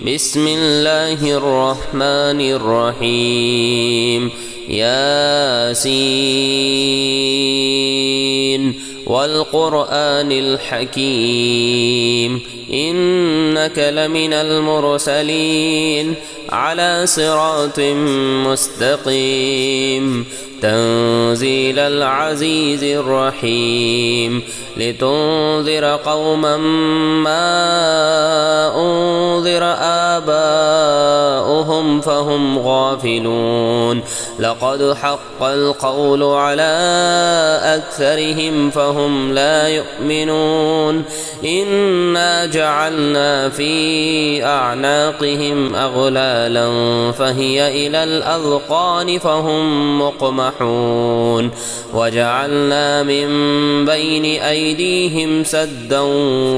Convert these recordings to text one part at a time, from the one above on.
بسم الله الرحمن الرحيم ياسين والقرآن الحكيم إنك لمن المرسلين على صراط مستقيم تنزيل العزيز الرحيم لتنذر قوما ما أنذر آباؤهم فهم غافلون لقد حق القول على أكثرهم فهم لا يؤمنون إنا جعلنا في أعناقهم أغلالا فهي إلى الأذقان فهم مقمحون وجعلنا من بين أيديهم سدا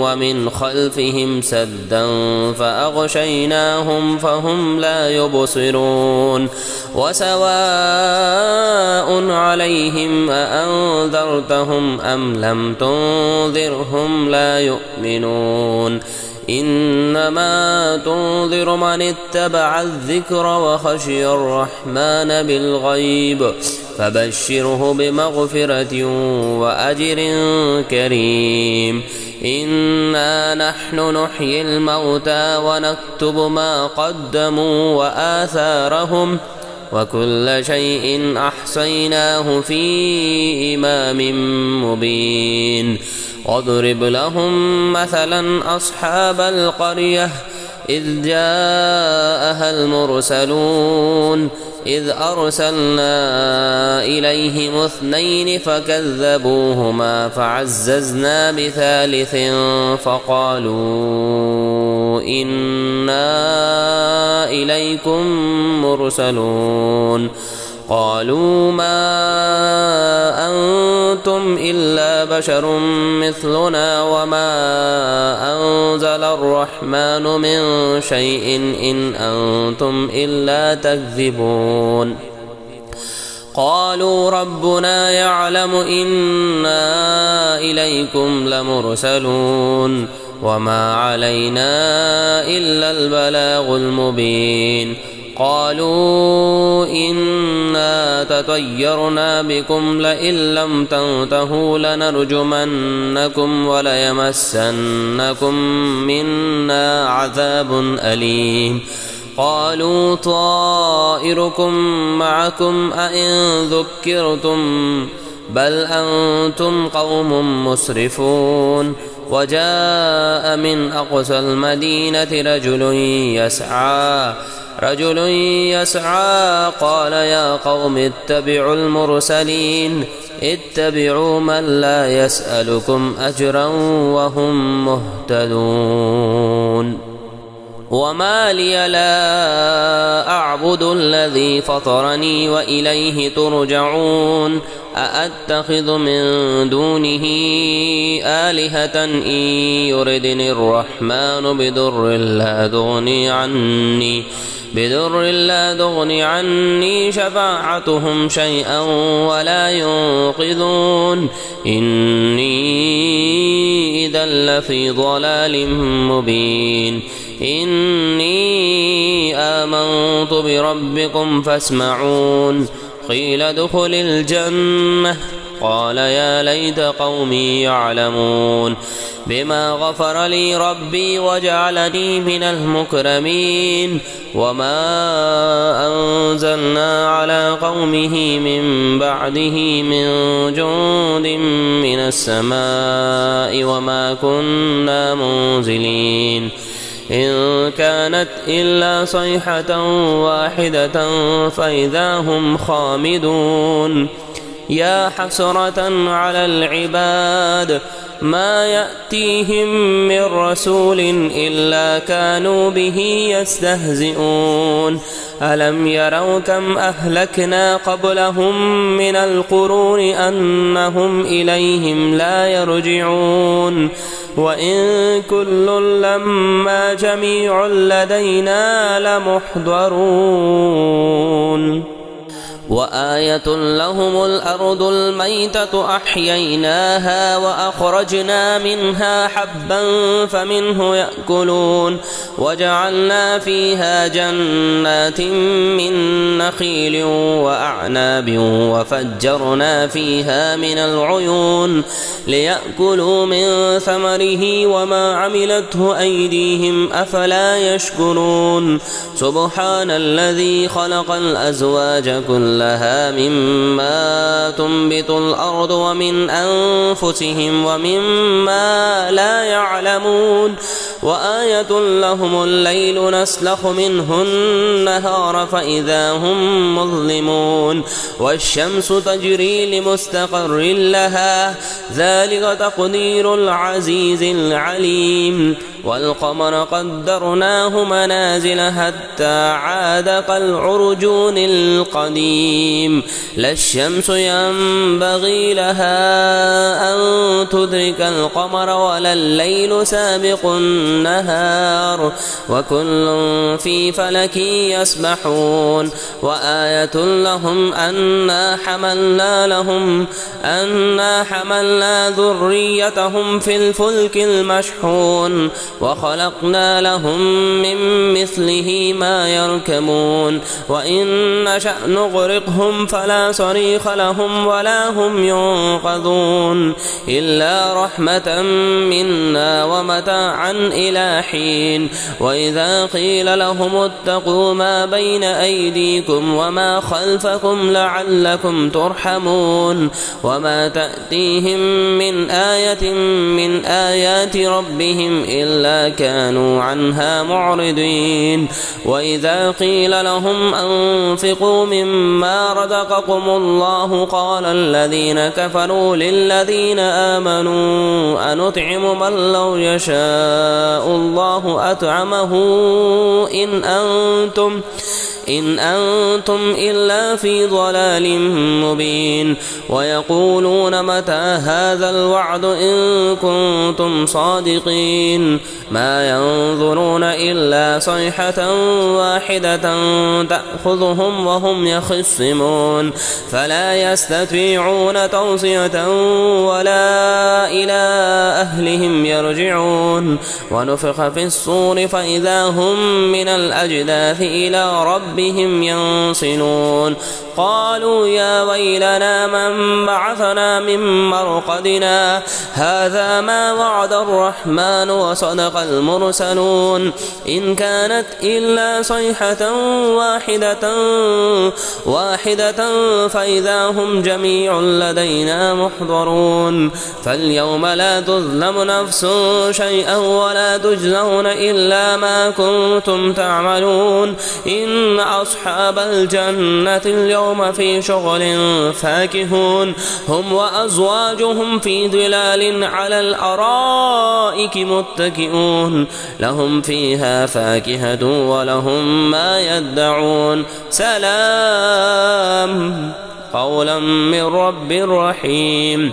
ومن خلفهم سدا فأغشيناهم فهم لا يبصرون وسواء عليهم أأنذرتهم أم لم تنذرهم لا يؤمنون إنما تنذر من اتبع الذكر وخشي الرحمن بالغيب فبشره بمغفرة وأجر كريم إنا نحن نحيي الموتى ونكتب ما قدموا وآثارهم وكل شيء أحصيناه في إمام مبين واضرب لهم مثلا أصحاب القرية إذ جاءها المرسلون إذ أرسلنا إليهم 2 فكذبوهما فعززنا بثالث فقالوا إنا إليكم مرسلون قالوا ما أنتم إلا بشر مثلنا وما أنزل الرحمن من شيء إن أنتم إلا تكذبون قالوا ربنا يعلم إنا إليكم لمرسلون وما علينا إلا البلاغ المبين قالوا إنا تطيرنا بكم لئن لم تنتهوا لنرجمنكم وليمسنكم منا عذاب أليم قالوا طائركم معكم أئن ذكرتم بل أنتم قوم مسرفون وجاء من أقصى المدينة رجل يسعى قال يا قوم اتبعوا المرسلين اتبعوا من لا يسألكم أجرا وهم مهتدون وما لي لا أعبد الذي فطرني وإليه ترجعون أأتخذ من دونه آلهة إن يردني الرحمن بضر لا تغني عني شفاعتهم شيئا ولا ينقذون إني إذا لفي ضلال مبين إني آمنت بربكم فاسمعون قيل ادخل الجنة قال يا ليت قومي يعلمون بما غفر لي ربي وجعلني من المكرمين وما أنزلنا على قومه من بعده من جند من السماء وما كنا منزلين إن كانت إلا صيحة واحدة فإذا هم خامدون يا حسرة على العباد ما يأتيهم من رسول إلا كانوا به يستهزئون ألم يروا كم أهلكنا قبلهم من القرون أنهم إليهم لا يرجعون وإن كل لما جميع لدينا لمحضرون وآية لهم الأرض الميتة أحييناها وأخرجنا منها حبا فمنه يأكلون وجعلنا فيها جنات من نخيل وأعناب وفجرنا فيها من العيون ليأكلوا من ثمره وما عملته أيديهم أفلا يشكرون سبحان الذي خلق الأزواج كلها مما تنبت الأرض ومن أنفسهم ومما لا يعلمون وآية لهم الليل نسلخ منه النهار فإذا هم مظلمون والشمس تجري لمستقر لها ذلك تقدير العزيز العليم والقمر قدرناه منازل حتى عاد كالعرجون القديم لا الشمس ينبغي لها أن تدرك القمر ولا الليل سابق النهار وكل في فلك يسبحون وآية لهم أنا حملنا ذريتهم في الفلك المشحون وخلقنا لهم من مثله ما يركبون وإن نشأ نغرقهم فلا صريخ لهم ولا هم ينقذون إلا رحمة منا ومتاعا إلى حين وإذا قيل لهم اتقوا ما بين أيديكم وما خلفكم لعلكم ترحمون وما تأتيهم من آية من آيات ربهم إلا كانوا عنها معرضين وإذا قيل لهم أنفقوا مما رزقكم الله قال الذين كفروا للذين آمنوا أنطعم من لو يشاء الله أطعمه إن أنتم إلا في ضلال مبين ويقولون متى هذا الوعد إن كنتم صادقين ما ينظرون إلا صيحة واحدة تأخذهم وهم يخصمون فلا يستطيعون توصية ولا إلى أهلهم يرجعون ونفخ في الصور فإذا هم من الأجداث إلى ربهم ينصلون قالوا يا ويلنا من بعثنا من مرقدنا هذا ما وعد الرحمن وصدق المرسلون إن كانت إلا صيحة واحدة فإذا هم جميع لدينا محضرون فاليوم لا تظلم نفس شيئا ولا تجزون إلا ما كنتم تعملون إن أصحاب الجنة اليوم في شغل فاكهون هم وأزواجهم في ظلال على الأرائك متكئون لهم فيها فاكهة ولهم ما يدعون سلام قولا من رب رحيم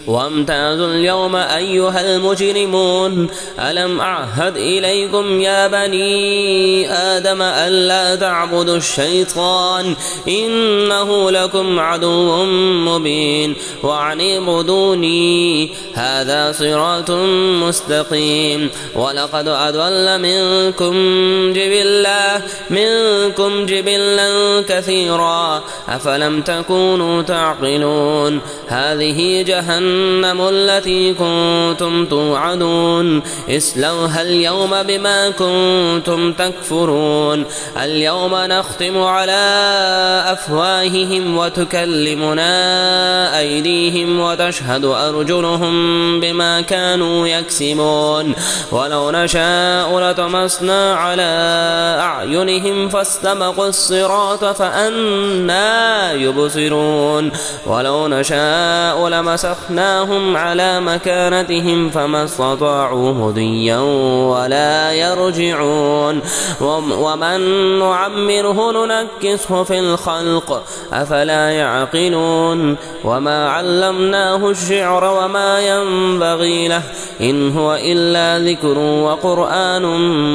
وامتازوا اليوم أيها المجرمون ألم أعهد إليكم يا بني آدم ألا تعبدوا الشيطان إنه لكم عدو مبين وأن اعبدوني هذا صراط مستقيم ولقد أضل منكم جبلا كثيرا أفلم تكونوا تعقلون هذه جهنم التي كنتم توعدون اصلوها اليوم بما كنتم تكفرون اليوم نختم على أفواههم وتكلمنا أيديهم وتشهد أرجلهم بما كانوا يكسبون ولو نشاء لطمسنا على أعينهم فاستبقوا الصراط فأنى يبصرون ولو نشاء لمسخنا فأرسلناهم على مكانتهم فما استطاعوا مضيا ولا يرجعون ومن نعمره ننكسه في الخلق أفلا يعقلون وما علمناه الشعر وما ينبغي له إن هو إلا ذكر وقرآن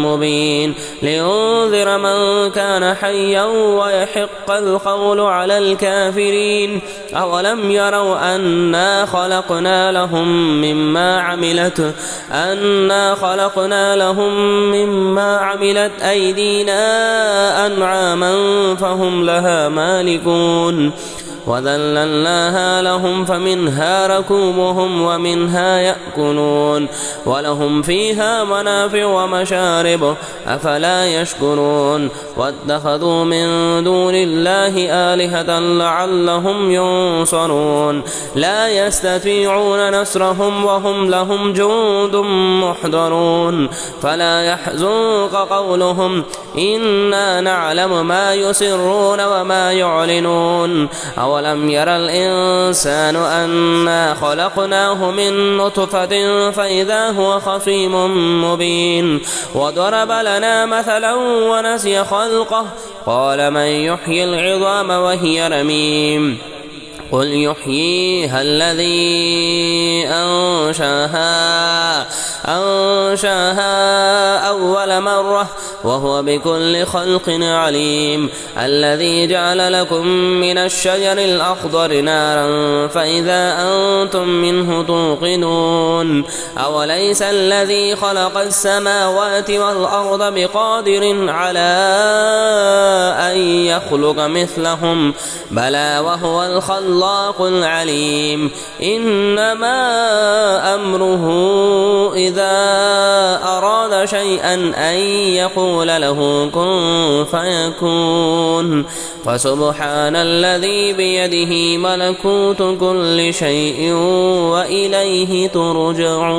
مبين لينذر من كان حيا ويحق القول على الكافرين أولم يروا أنا خلقنا لهم مما عملت أيدينا أنعاما فهم لها مالكون وذللناها لهم فمنها ركوبهم ومنها يأكلون ولهم فيها منافع ومشارب أفلا يشكرون واتخذوا من دون الله آلهة لعلهم ينصرون لا يستطيعون نصرهم وهم لهم جند محضرون فلا يحزنك قولهم إنا نعلم ما يسرون وما يعلنون أولم ير الإنسان أنا خلقناه من نطفة فإذا هو خصيم مبين وضرب لنا مثلا ونسي خلقه قال من يحيي العظام وهي رميم قل يحييها الذي أنشاها أول مرة وهو بكل خلق عليم الذي جعل لكم من الشجر الأخضر نارا فإذا أنتم منه توقدون أوليس الذي خلق السماوات والأرض بقادر على أن يخلق مثلهم بلى وهو الخلاق العليم إنما أمره إذا أراد شيئا أن يقول له كن فيكون فسبحان الذي بيده ملكوت كل شيء وإليه ترجعون.